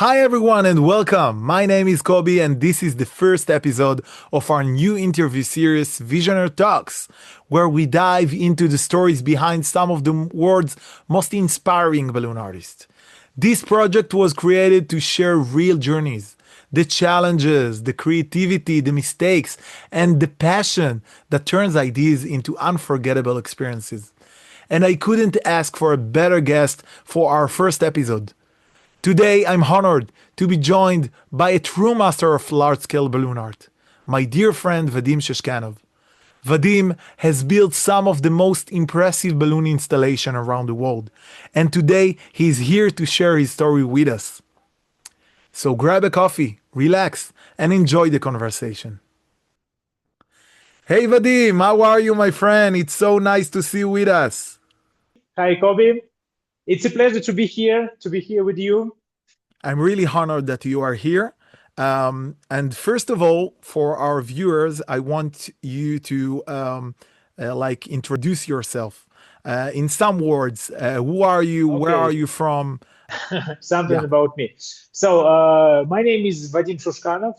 Hi, everyone, and welcome. My name is Kobe, and this is the first episode of our new interview series, VisionAir Talks, where we dive into the stories behind some of the world's most inspiring balloon artists. This project was created to share real journeys, the challenges, the creativity, the mistakes, and the passion that turns ideas into unforgettable experiences. And I couldn't ask for a better guest for our first episode. Today, I'm honored to be joined by a true master of large scale balloon art, my dear friend Vadim Shushkanov. Vadim has built some of the most impressive balloon installations around the world, and today he's here to share his story with us. So grab a coffee, relax, and enjoy the conversation. Hey Vadim, how are you, my friend? It's so nice to see you with us. Hi, Kobe. It's a pleasure to be here with you. I'm really honored that you are here. And first of all, for our viewers, I want you to introduce yourself in some words. Who are you? Where are Okay, you from? something Yeah. about me. My name is Vadim Shushkanov.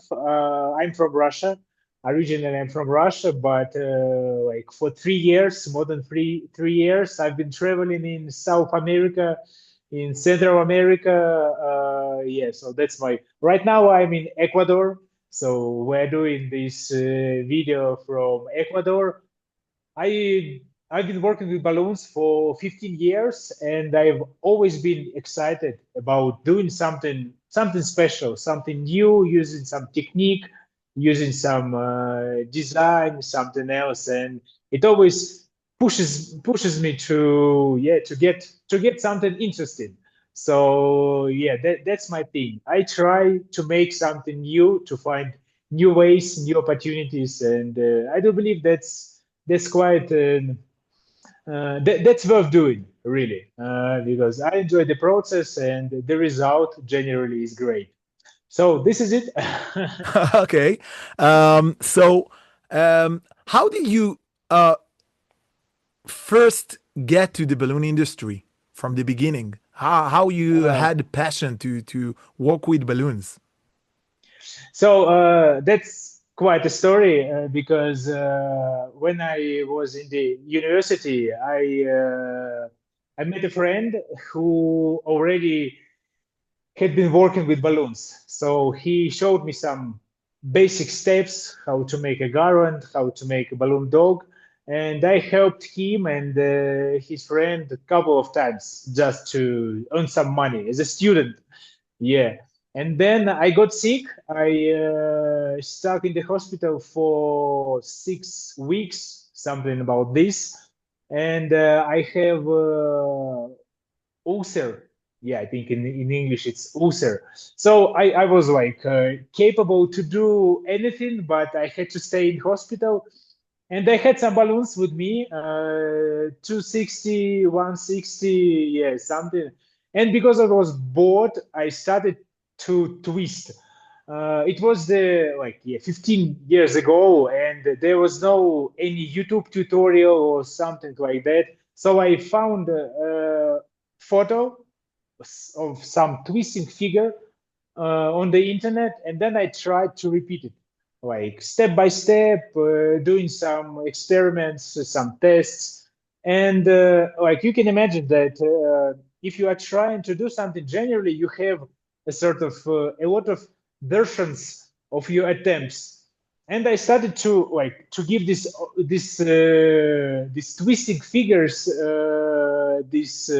I'm from Russia. Originally, I'm from Russia, but like for 3 years, more than three years, I've been traveling in South America, in Central America. Yeah, so that's my. Right now, I'm in Ecuador. So we're doing this video from Ecuador. I I've been working with balloons for 15 years, and I've always been excited about doing something special, something new, using some technique, using some design, something else, and it always pushes me to to get something interesting. So yeah, that's my thing. I try to make something new, to find new ways, new opportunities, and I do believe that's quite that's worth doing, really, because I enjoy the process and the result generally is great. So this is it. Okay. How did you uh, first get to the balloon industry from the beginning? How you uh, had the passion to work with balloons? that's quite a story because when I was in the university, I met a friend who already had been working with balloons. So he showed me some basic steps, how to make a garland, how to make a balloon dog. And I helped him and his friend a couple of times just to earn some money as a student. Yeah. And then I got sick. I stuck in the hospital for 6 weeks, something about this. And I have ulcer. Yeah, I think in English it's ulcer. So I was like capable to do anything, but I had to stay in hospital. And I had some balloons with me, 260, 160, yeah, something. And because I was bored, I started to twist. It was the like yeah 15 years ago, and there was no any YouTube tutorial or something like that. So I found photo of some twisting figure on the internet, and then I tried to repeat it, like step by step, doing some experiments, some tests, and like you can imagine that if you are trying to do something, generally you have a lot of versions of your attempts. And I started to like to give these twisting figures, these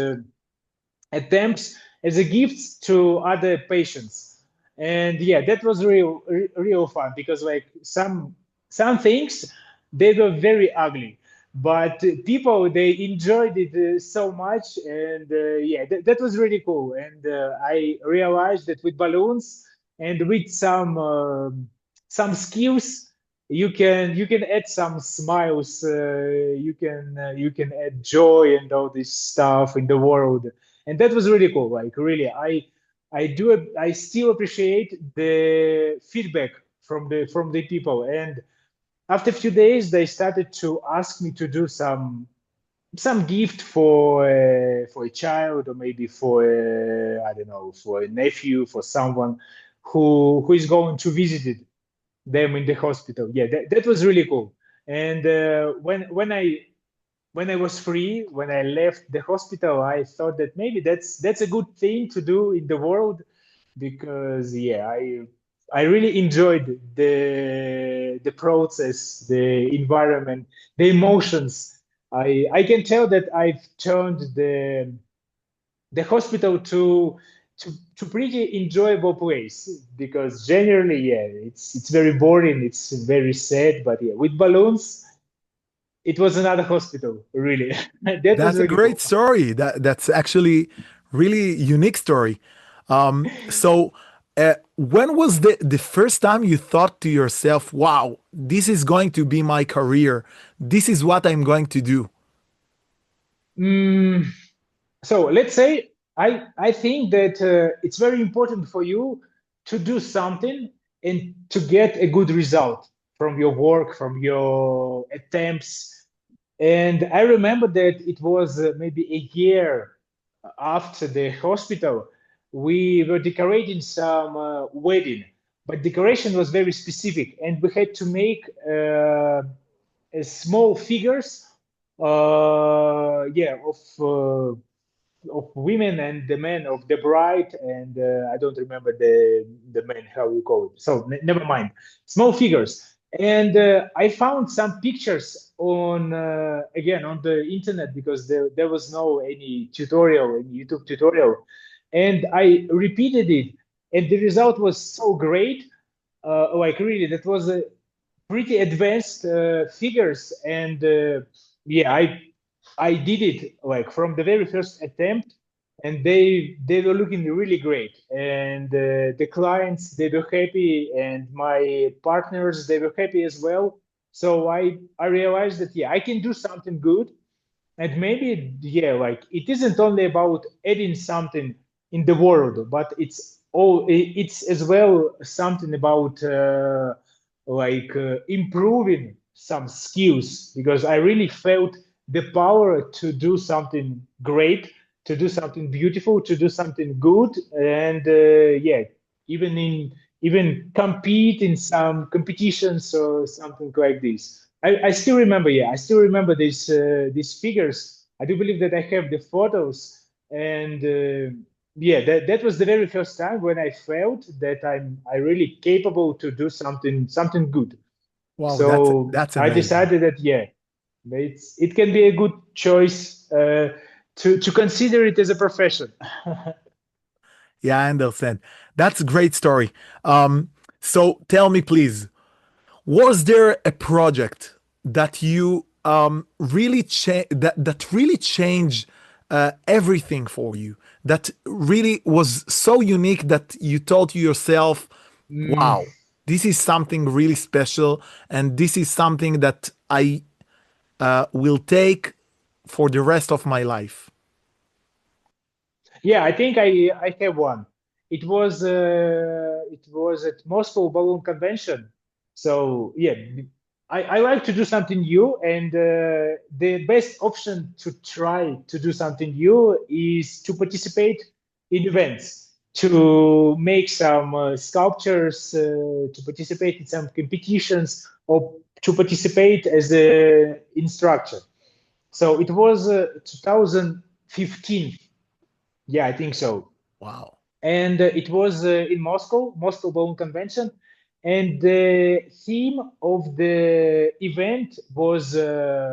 attempts as a gift to other patients. And yeah, that was real fun because like some things they were very ugly, but people they enjoyed it so much, and yeah, that was really cool. And I realized that with balloons and with some skills, you can add some smiles, you can add joy and all this stuff in the world, and that was really cool. Like really, I still appreciate the feedback from the people. And after a few days, they started to ask me to do some gift for a child, or maybe for I don't know, for a nephew, for someone who is going to visit them in the hospital. Yeah, that was really cool. And when I was free, when I left the hospital, I thought that maybe that's a good thing to do in the world, because yeah, I really enjoyed the process, the environment, the emotions. I can tell that I've turned the hospital to pretty enjoyable place, because generally, yeah, it's very boring, it's very sad, but yeah, with balloons it was another hospital, really. That was That's a really great cool. story. That's actually really unique story. When was the first time you thought to yourself, "Wow, this is going to be my career. This is what I'm going to do"? Mm, so let's say I think that it's very important for you to do something and to get a good result from your work, from your attempts. And I remember that it was maybe a year after the hospital, we were decorating some wedding, but decoration was very specific, and we had to make small figures, yeah, of women and the men of the bride, and I don't remember the men, how you call it. So never mind. Small figures, and I found some pictures on again on the internet, because there was no any tutorial, any YouTube tutorial, and I repeated it, and the result was so great. Like really, that was a pretty advanced figures, and yeah, I did it like from the very first attempt, and they were looking really great, and the clients, they were happy, and my partners, they were happy as well. So I realized that yeah, I can do something good, and maybe yeah, like it isn't only about adding something in the world, but it's as well something about improving some skills, because I really felt the power to do something great, to do something beautiful, to do something good, and yeah, even in even compete in some competitions or something like this. I still remember, yeah, I still remember these figures. I do believe that I have the photos, and yeah, that was the very first time when I felt that I really capable to do something good. Wow, So that's I amazing. decided that yeah, it can be a good choice to consider it as a profession. Yeah, I understand. That's a great story. So tell me, please, was there a project that you that really changed everything for you? That really was so unique that you thought to yourself, Mm, "Wow, this is something really special, and this is something that I will take for the rest of my life." Yeah, I think I have one. It was at Moscow Balloon Convention. So yeah, I like to do something new, and the best option to try to do something new is to participate in events, to make some sculptures, to participate in some competitions, or to participate as a instructor. So it was 2015. Yeah, I think so. Wow. And it was in Moscow, Moscow Balloon Convention. And the theme of the event was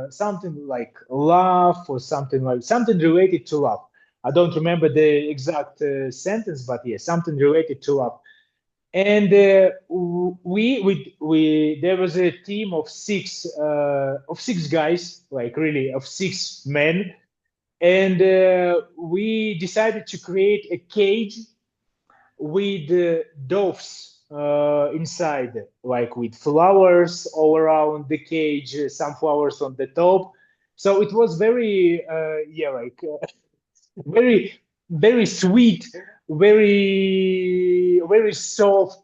something like love, or something related to love. I don't remember the exact sentence, but yeah, something related to love. And we there was a team of six guys, like really of six men, and we decided to create a cage with doves inside, like with flowers all around the cage, some flowers on the top. So it was very, yeah, like very, very sweet, very soft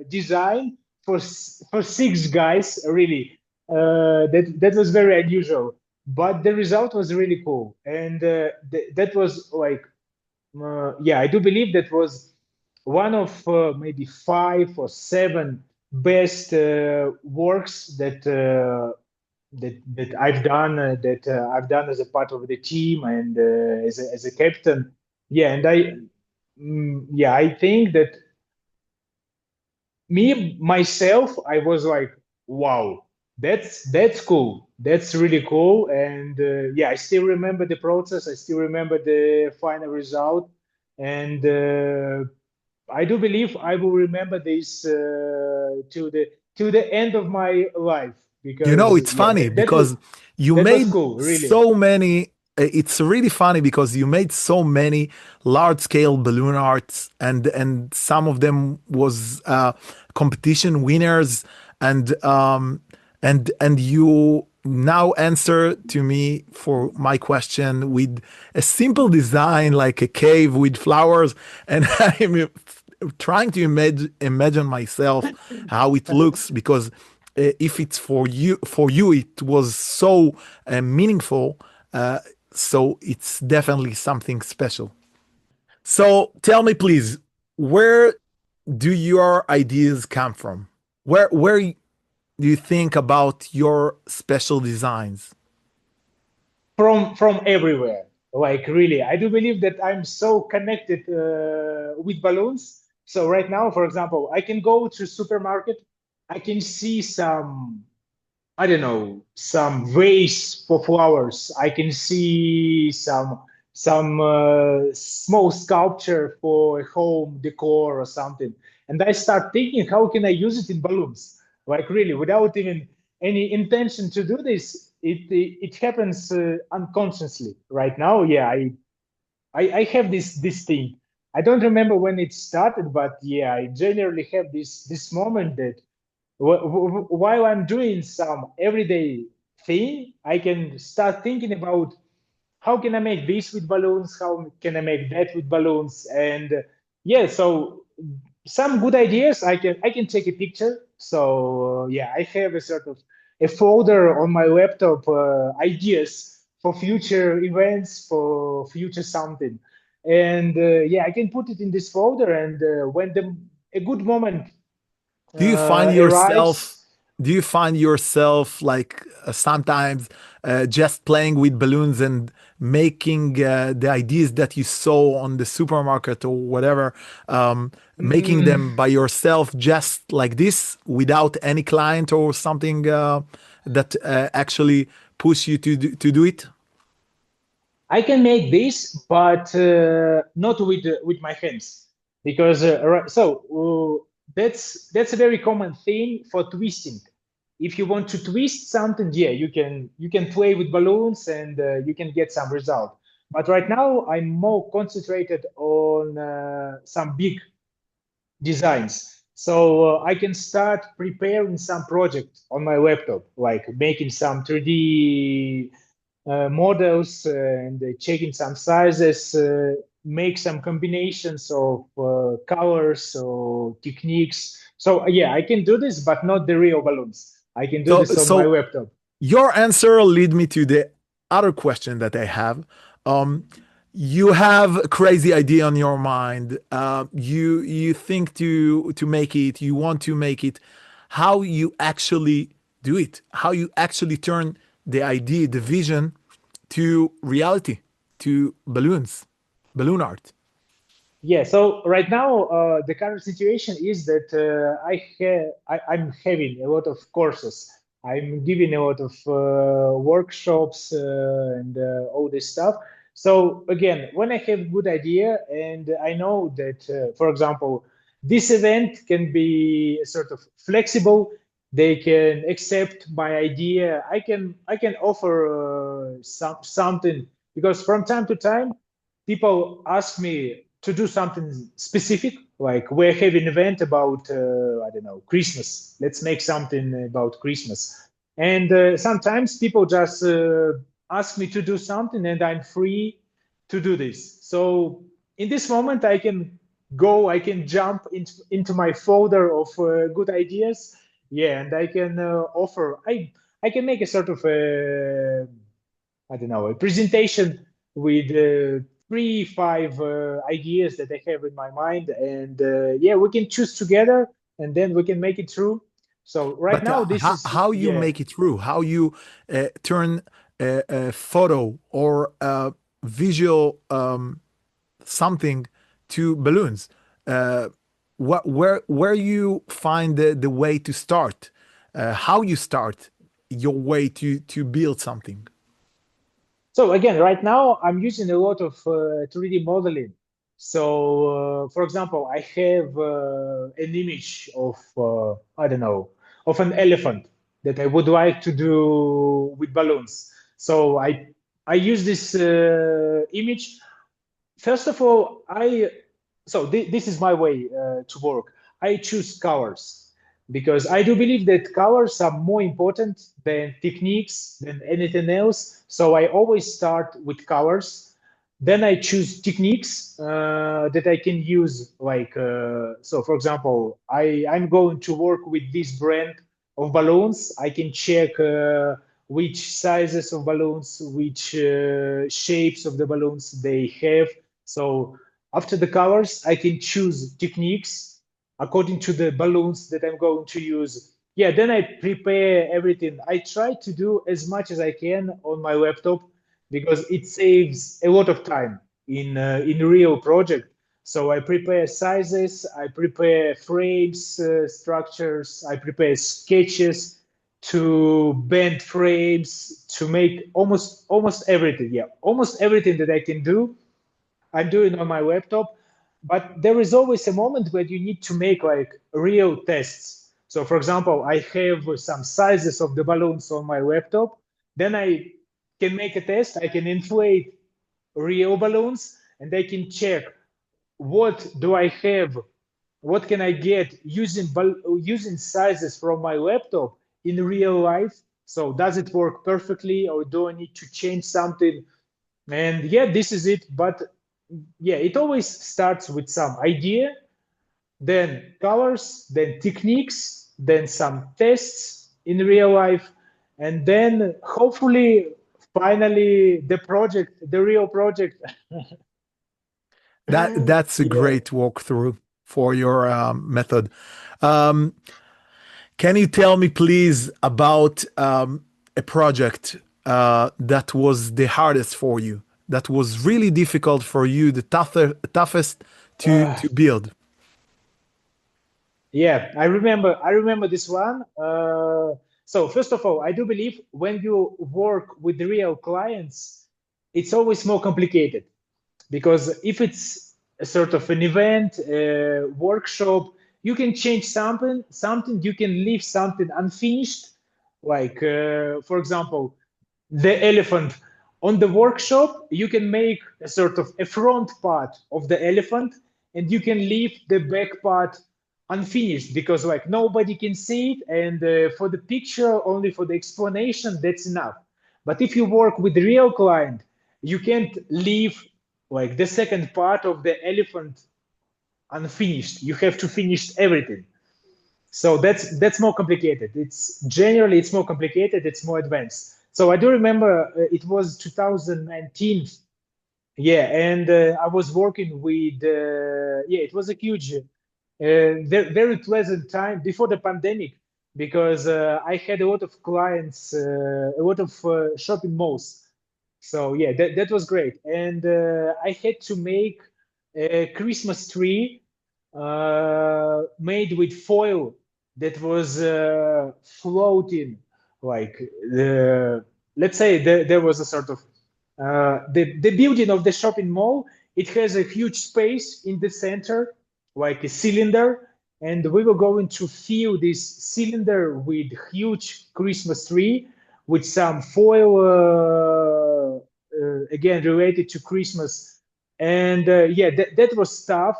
design for six guys. Really, that was very unusual. but the result was really cool. And that was like, yeah, I do believe that was one of maybe 5 or 7 best works that I've done as a part of the team and as a captain. Yeah, and yeah, I think that me myself, I was like, wow, that's cool, that's really cool. And yeah, I still remember the process, I still remember the final result. And I do believe I will remember this to the end of my life, You know, because it's yeah, funny because you that was made cool, really. so many. It's really funny because you made so many large scale balloon arts, and some of them was competition winners, and and you now answer to me for my question with a simple design like a cave with flowers, and I'm trying to imagine myself how it looks because if it's for you it was so meaningful, uh, so it's definitely something special. So tell me please, where do your ideas come from? Where do you think about your special designs? From everywhere, like, really, I do believe that I'm so connected with balloons. So right now, for example, I can go to supermarket, I can see some, I don't know, some vase for flowers. I can see some small sculpture for a home decor or something, and I start thinking, how can I use it in balloons? Like, really, without even any intention to do this, it happens unconsciously. Right now, yeah, I have this thing. I don't remember when it started, but yeah, I generally have this moment that while I'm doing some everyday thing, I can start thinking about how can I make this with balloons, how can I make that with balloons, and yeah, so some good ideas. I can take a picture. So yeah, I have a sort of a folder on my laptop, ideas for future events, for future something, and yeah, I can put it in this folder, and when the a good moment Do you find yourself arrives. do you find yourself like sometimes just playing with balloons and making the ideas that you saw on the supermarket or whatever, making mm, them by yourself just like this without any client or something that actually push you to do it? I can make this, but not with my hands, because that's a very common thing for twisting. If you want to twist something, yeah, you can play with balloons, and you can get some result. But right now, I'm more concentrated on some big designs. So I can start preparing some project on my laptop, like making some 3D models, and checking some sizes, make some combinations of colors or techniques. So yeah, I can do this, but not the real balloons. I can do this on my So laptop. your answer lead me to the other question that I have. Um, you have a crazy idea on your mind. You think to make it. You want to make it. How you actually do it? How you actually turn the idea, the vision, to reality, to balloons, balloon art. Yeah, so right now, the current situation is that I'm having a lot of courses. I'm giving a lot of workshops, and all this stuff. So again, when I have good idea, and I know that, for example, this event can be sort of flexible, they can accept my idea. I can offer something, because from time to time people ask me to do something specific, like we're having an event about, I don't know, Christmas. Let's make something about Christmas. And sometimes people just ask me to do something, and I'm free to do this. So in this moment, I can jump into my folder of good ideas. Yeah, and I can offer. I can make a sort of a I don't know, a presentation with three, five ideas that I have in my mind, and yeah, we can choose together, and then we can make it through. So right But now, this is how you yeah. make it through? How you turn a photo or a visual something to balloons? Uh, where you find the way to start? How you start your way to build something? So again, right now I'm using a lot of 3D modeling. So, for example, I have an image of I don't know, of an elephant that I would like to do with balloons. So I use this image. First of all, this is my way to work. I choose colors because I do believe that colors are more important than techniques, than anything else. So I always start with colors. Then I choose techniques that I can use. Like, so for example, I'm going to work with this brand of balloons. I can check which sizes of balloons, which shapes of the balloons they have. So after the colors, I can choose techniques according to the balloons that I'm going to use. Yeah, then I prepare everything. I try to do as much as I can on my laptop because it saves a lot of time in real project. So I prepare sizes, I prepare frames, structures, I prepare sketches to bend frames to make almost everything. Yeah, almost everything that I can do I'm doing on my laptop. But there is always a moment where you need to make like real tests. So for example, I have some sizes of the balloons on my laptop. Then I can make a test. I can inflate real balloons and I can check what do I have, what can I get using sizes from my laptop in real life. So does it work perfectly or do I need to change something? And yeah, this is it. But yeah, it always starts with some idea, then colors, then techniques, then some tests in real life, and then hopefully, finally, the project, the real project. That's a Yeah. great walkthrough for your method. Um, can you tell me, please, about a project that was the hardest for you, that was really difficult for you, the toughest Uh, to build? yeah, I remember this one. So first of all, I do believe when you work with real clients, it's always more complicated because if it's a sort of an event, a workshop, you can change something, you can leave something unfinished. Like, for example, the elephant on the workshop, you can make a sort of a front part of the elephant, and you can leave the back part unfinished because like nobody can see it, and for the picture, only for the explanation, that's enough. But if you work with the real client, you can't leave like the second part of the elephant unfinished. You have to finish everything. So that's more complicated. It's more complicated. It's more advanced. So I do remember it was 2019. Yeah, and I was working with yeah, it was a huge, very pleasant time before the pandemic because I had a lot of clients, a lot of shopping malls. So yeah, that was great. And I had to make a Christmas tree made with foil that was floating, like let's say there was a sort of the building of the shopping mall. It has a huge space in the center, like a cylinder, and we were going to fill this cylinder with huge Christmas tree with some foil again related to Christmas. And yeah, that was tough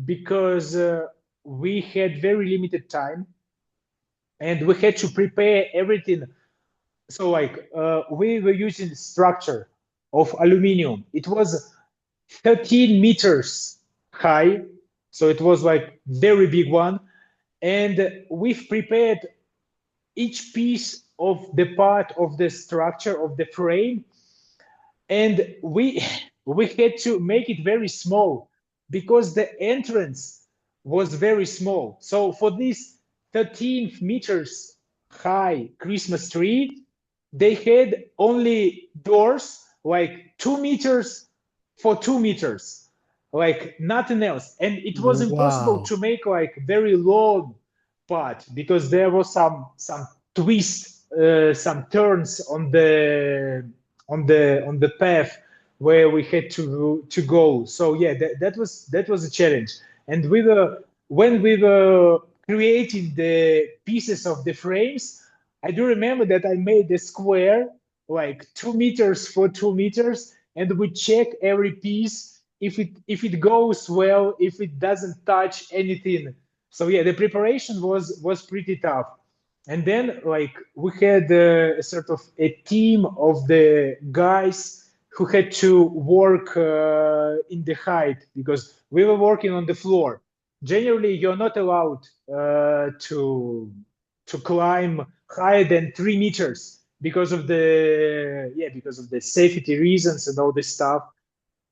because we had very limited time and we had to prepare everything. So like we were using structure of aluminum. It was 13 meters high, so it was like very big one. And we've prepared each piece of the part of the structure of the frame and we we had to make it very small because the entrance was very small. So for this 13 meters high Christmas tree, they had only doors like 2 meters for 2 meters, like nothing else. And it was impossible Wow. to make like very long part because there was some twist, some turns on the path where we had to go. So yeah, that was a challenge. And we were when we were creating the pieces of the frames, I do remember that I made a square like 2 meters for 2 meters, and we check every piece if it goes well, if it doesn't touch anything. So yeah, the preparation was pretty tough. And then like we had a sort of a team of the guys who had to work in the height because we were working on the floor. Generally, you're not allowed to climb higher than 3 meters because of the safety reasons and all this stuff.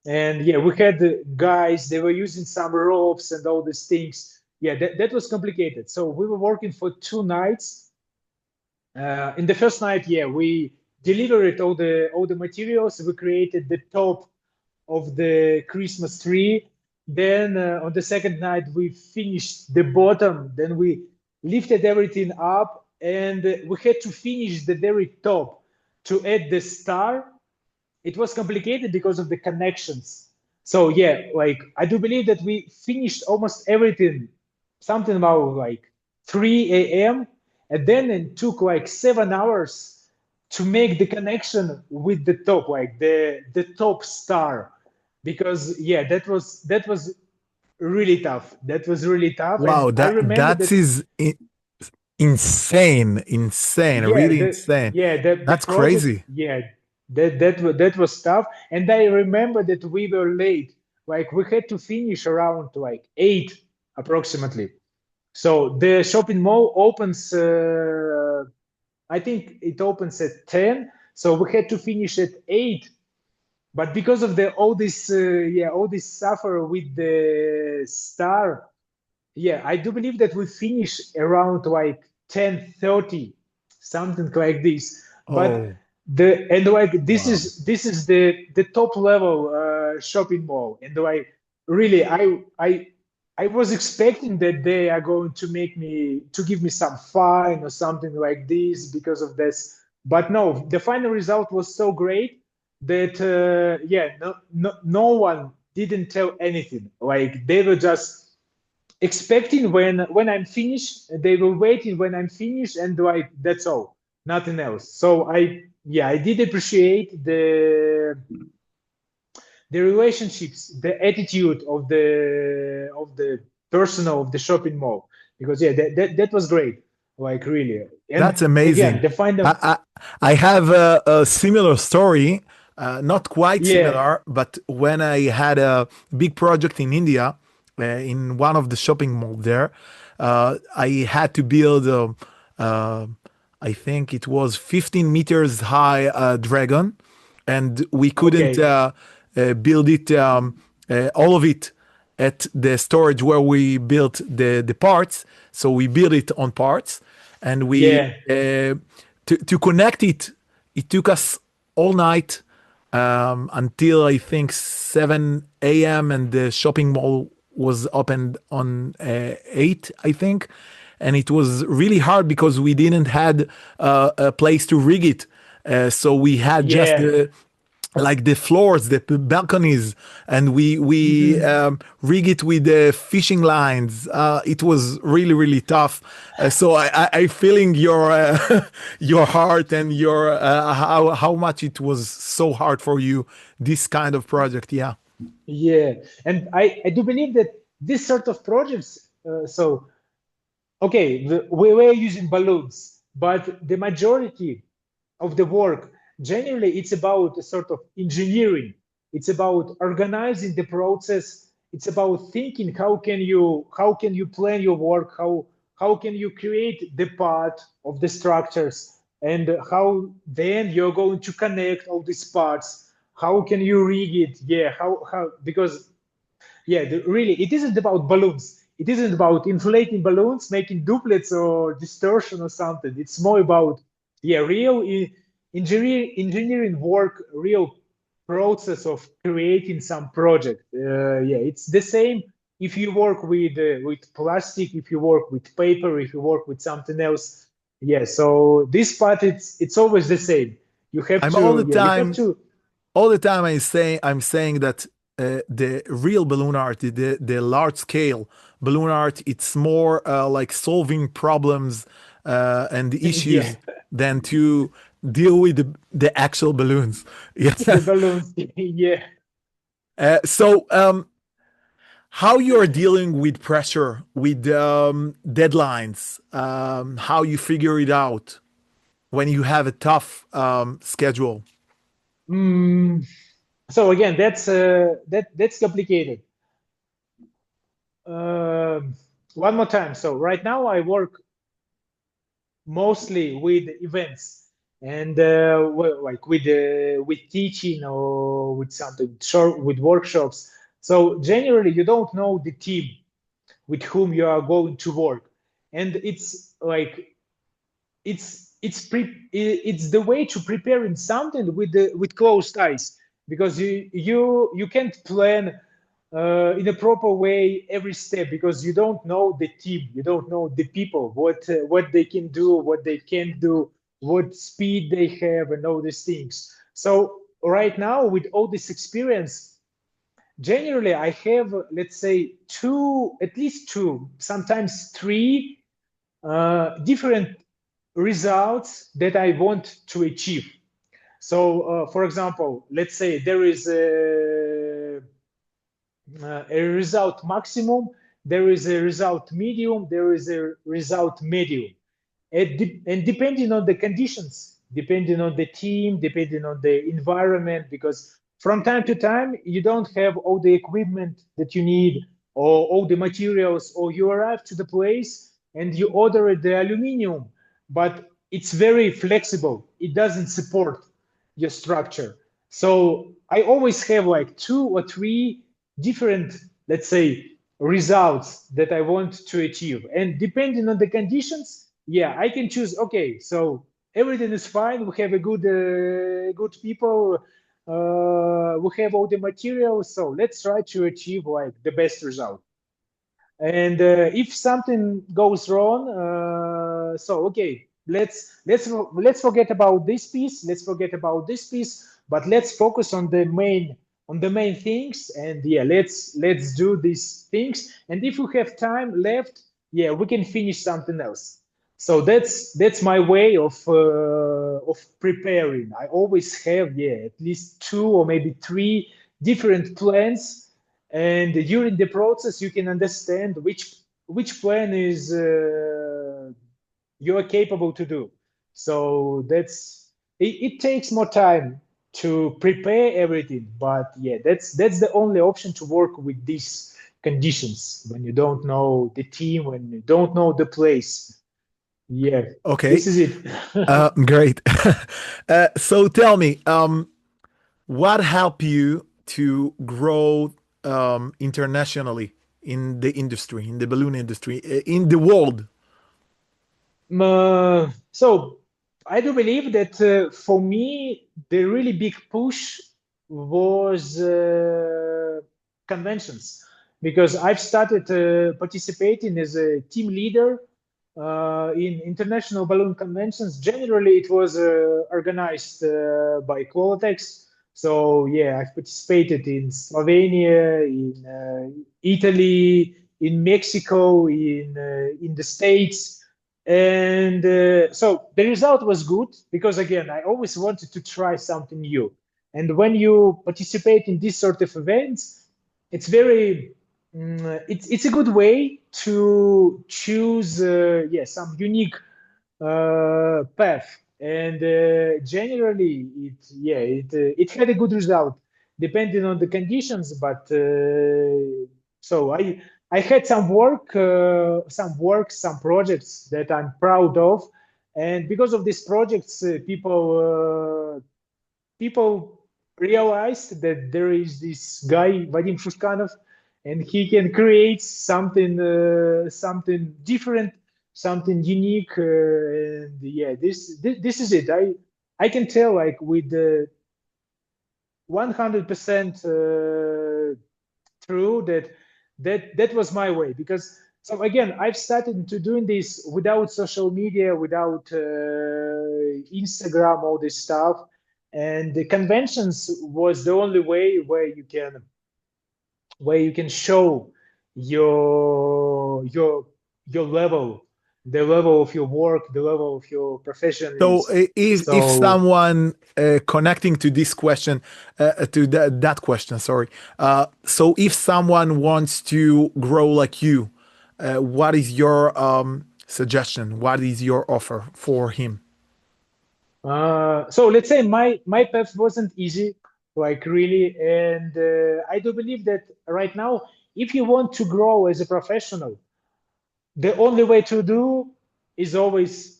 And yeah, we had the guys, they were using some ropes and all these things. Yeah, that was complicated. So we were working for 2 nights. In the first night, yeah, we delivered all the materials. We created the top of the Christmas tree. Then on the second night, we finished the bottom. Then we lifted everything up, and we had to finish the very top to add the star. It was complicated because of the connections. So yeah, like I do believe that we finished almost everything, something about like 3 a.m. And then it took like 7 hours to make the connection with the top, like the top star, because yeah, that was really tough. That was really tough, and Wow, I remember that that is insane, insane, yeah really the insane. the That's project, crazy. yeah, that was tough. And I remember that we were late, like we had to finish around like 8 approximately. So the shopping mall opens, I think it opens at 10, so we had to finish at 8. But because of the all this suffer with the star, yeah, I do believe that we finish around like 10:30, something like this. But Oh, the and like wow. this is the top level shopping mall, and like really I was expecting that they are going to make me to give me some fine or something like this because of this. But no, the final result was so great that yeah, no one didn't tell anything. Like they were just expecting when I'm finished. They were waiting when I'm finished, and like that's all, nothing else. So I did appreciate the relationships, the attitude of the personnel of the shopping mall, because yeah, that was great, like really. That's And again, amazing. the final, I, I have a similar story, not quite yeah, similar, but when I had a big project in India, in one of the shopping malls there, I had to build, uh, I think it was 15 meters high dragon, and we couldn't okay, build it, all of it at the storage where we built the parts. So we built it on parts, and we yeah, to connect it. It took us all night until I think 7 a.m. and the shopping mall was opened on 8, I think, and it was really hard because we didn't had a place to rig it. So we had just yeah, the like the floors, the balconies, and we mhm, rig it with the fishing lines. It was really really tough. So I feeling your your heart and your how much it was so hard for you this kind of project. Yeah, yeah. And I do believe that this sort of projects, so okay, we were using balloons, but the majority of the work, generally, it's about a sort of engineering. It's about organizing the process. It's about thinking how can you plan your work, how can you create the part of the structures, and how then you're going to connect all these parts. how can you rig it? Yeah, how because yeah, really, it isn't about balloons. It isn't about inflating balloons, making duplets or distortion or something. It's more about yeah, real engineering work, real process of creating some project. Yeah, it's the same if you work with plastic, if you work with paper, if you work with something else. Yeah, so this part it's always the same. You have I'm to yeah, you have to all the time I'm saying that the real balloon art, the large scale balloon art, it's more like solving problems and the yeah, issues than to deal with the actual balloons. Yes. the balloons. Yeah. So how you are dealing with pressure, with deadlines, how you figure it out when you have a tough schedule. Mm, so again, that's complicated. Um One more time. So right now I work mostly with events and well, like with teaching or with something short with workshops. So generally, you don't know the team with whom you are going to work, and it's like it's the way to preparing something with closed eyes because you can't plan in a proper way every step because you don't know the team, you don't know the people, what they can do, what they can't do, what speed they have, and all these things. So right now, with all this experience, generally I have, let's say, two, at least two, sometimes three different results that I want to achieve. So, for example, let's say there is a result maximum, there is a result medium, there is a result medium. And depending on the conditions, depending on the team, depending on the environment, because from time to time you don't have all the equipment that you need or all the materials, or you arrive to the place and you order the aluminum, but it's very flexible, it doesn't support your structure. So I always have like two or three different, let's say, results that I want to achieve. And depending on the conditions, yeah, I can choose. Okay, so everything is fine. We have a good people. We have all the materials. So let's try to achieve like the best result. And if something goes wrong, so okay, let's forget about this piece. Let's forget about this piece, but let's focus on the main things. And yeah, let's do these things. And if we have time left, yeah, we can finish something else. So that's my way of preparing. I always have yeah at least two or maybe three different plans, and during the process you can understand which plan is you are capable to do. So it takes more time to prepare everything, but yeah, that's the only option to work with these conditions when you don't know the team, when you don't know the place. Yeah, Okay, this is it. great. So tell me, what helped you to grow internationally in the industry, in the balloon industry, in the world? So I do believe that for me, the really big push was conventions because I've started participating as a team leader in international balloon conventions. Generally, it was organized by Qualitex. So yeah, I've participated in Slovenia, in Italy, in Mexico, in the States, and so the result was good because again, I always wanted to try something new. And when you participate in this sort of events, it's very it's a good way to choose yeah, some unique path. And generally it had a good result depending on the conditions. But so I had some projects that I'm proud of, and because of these projects people realized that there is this guy Vadim Shushkanov, and he can create something different, something unique. And yeah, this is it. I can tell like with the 100% true that was my way. Because so again, I've started to doing this without social media, without Instagram, all this stuff, and the conventions was the only way where you can show your level, the level of your work, the level of your So professionalism. if So someone connecting to this question, to that question, sorry. So if someone wants to grow like you, what is your suggestion? What is your offer for him? so let's say my path wasn't easy, like really, and I do believe that right now, if you want to grow as a professional, the only way to do is always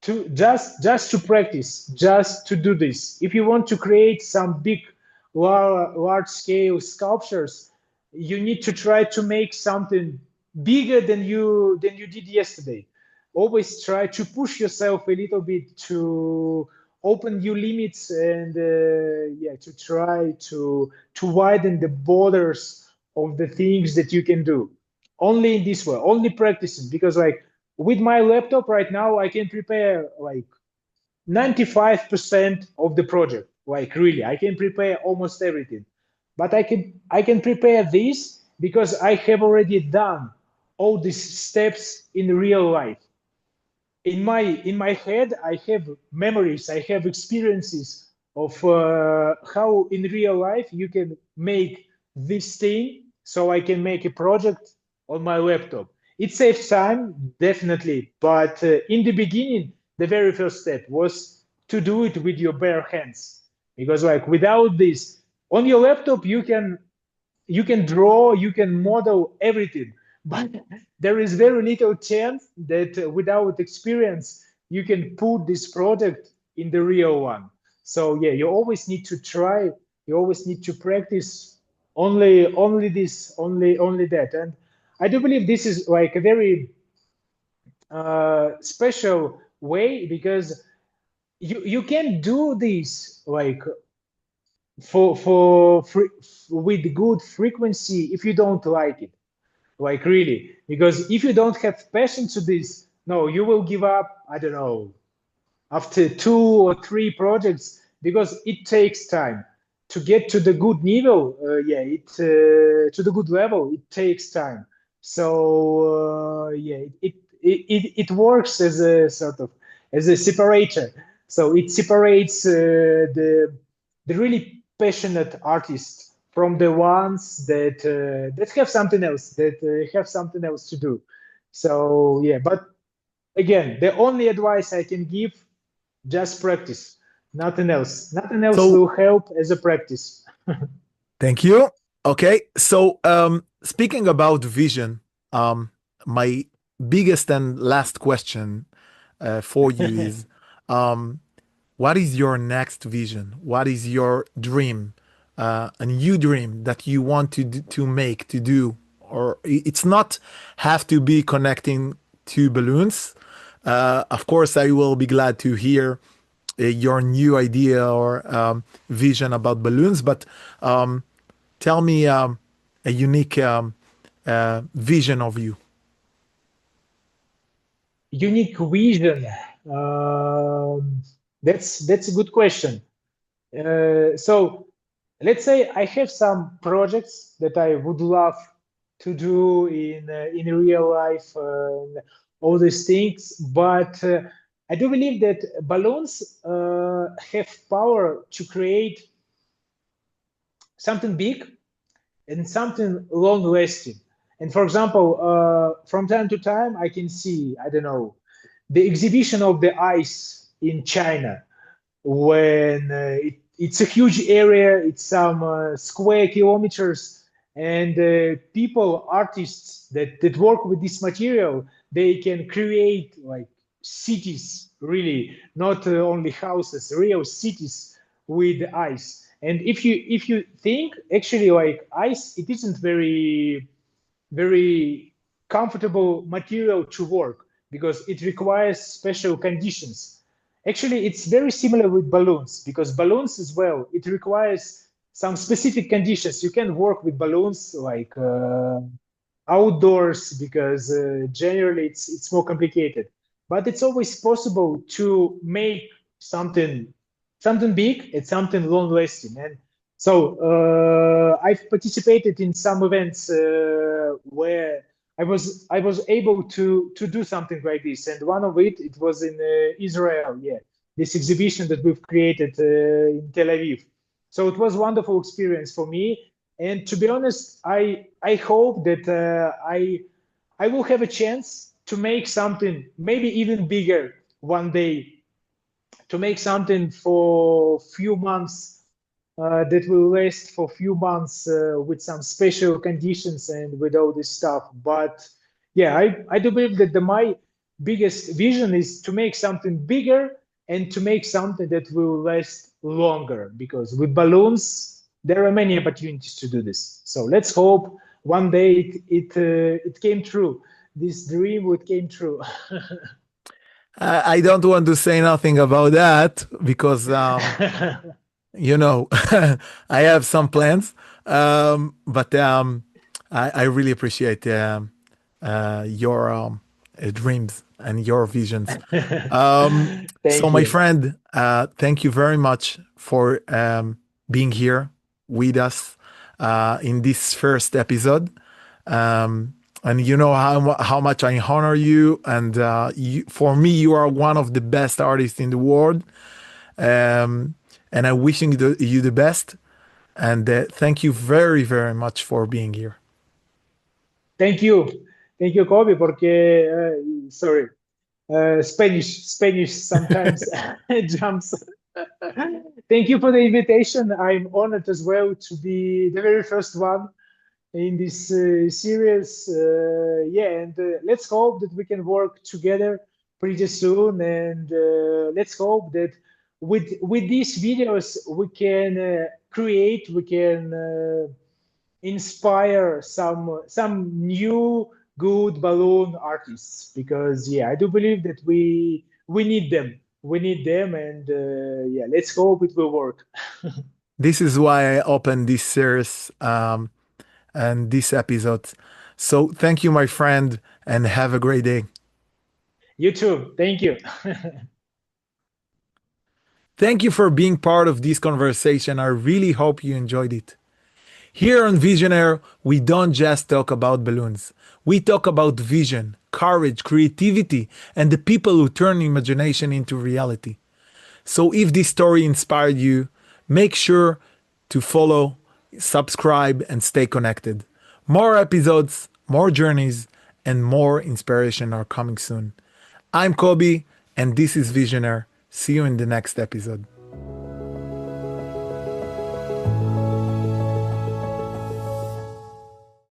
to just to practice, just to do this. If you want to create some big large scale sculptures, you need to try to make something bigger than you did yesterday. Always try to push yourself a little bit to open new limits, and yeah, to try to widen the borders of the things that you can do. Only in this way, only practicing. Because like with my laptop right now, I can prepare like 95% of the project. Like really, I can prepare almost everything. But I can prepare this because I have already done all these steps in real life. In my head, I have memories, I have experiences of how in real life you can make this thing, so I can make a project on my laptop. It saves time, definitely, but in the beginning, the very first step was to do it with your bare hands. Because like without this on your laptop, you can draw, you can model everything, but there is very little chance that without experience you can put this project in the real one. So yeah, you always need to try, you always need to practice. Only this, only that. And I do believe this is like a very special way, because you can do this like with good frequency if you don't like it, like really. Because if you don't have passion to this, no, you will give up, I don't know, after 2 or 3 projects, because it takes time to get to the good level. Yeah, it to the good level, it takes time. So yeah, it works as a sort of as a separator. So it separates the really passionate artists from the ones that have something else, that have something else to do. So yeah, but again, the only advice I can give, just practice, nothing else. Nothing else So will help as a practice. thank you. Okay. So speaking about vision, um, my biggest and last question for you is, um, what is your next vision? What is your dream? A new dream that you want to make, to do, or it's not have to be connecting to balloons. Of course, I will be glad to hear your new idea or vision about balloons, but um, tell me a unique vision of you. Unique vision. Um, that's a good question. So let's say I have some projects that I would love to do in real life, and all these things, but I do believe that balloons have power to create something big and something long lasting. And for example, from time to time, I can see, I don't know, the exhibition of the ice in China, when it's a huge area, it's some square kilometers, and people, artists that work with this material, they can create like cities, really, not only houses, real cities with ice. And if you think actually like ice, it isn't very comfortable material to work because it requires special conditions. Actually, it's very similar with balloons because balloons as well, it requires some specific conditions. You can work with balloons like outdoors because generally it's more complicated. But it's always possible to make something something big and something long lasting. And so I've participated in some events where I was able to do something like this, and one of it was in Israel. Yeah, this exhibition that we've created in Tel Aviv. So it was a wonderful experience for me. And to be honest, I hope that I will have a chance to make something maybe even bigger one day, to make something for few months that will last for few months with some special conditions and with all this stuff. But yeah, I do believe that my biggest vision is to make something bigger and to make something that will last longer, because with balloons there are many opportunities to do this. So let's hope one day it came true. This dream would came true. I don't want to say nothing about that because you know, I have some plans, but I really appreciate your dreams and your visions. So, Thank my you. friend, thank you very much for being here with us in this first episode. And you know how much I honor you, and for me, you are one of the best artists in the world. Um, and I'm wishing you the best. And thank you very, very much for being here. Thank you, Kobe, porque sorry, Spanish sometimes jumps. Thank you for the invitation. I'm honored as well to be the very first one in this series. Yeah, and let's hope that we can work together pretty soon. And let's hope that with these videos we can create, we can inspire some new good balloon artists, because yeah, I do believe that we need them. We need them, and yeah, let's hope it will work. This is why I opened this series and this episode. So thank you, my friend, and have a great day. You too. Thank you. Thank you for being part of this conversation. I really hope you enjoyed it. Here on VisionAir, we don't just talk about balloons. We talk about vision, courage, creativity, and the people who turn imagination into reality. So if this story inspired you, make sure to follow, subscribe, and stay connected. More episodes, more journeys, and more inspiration are coming soon. I'm Kobe, and this is VisionAir. See you in the next episode.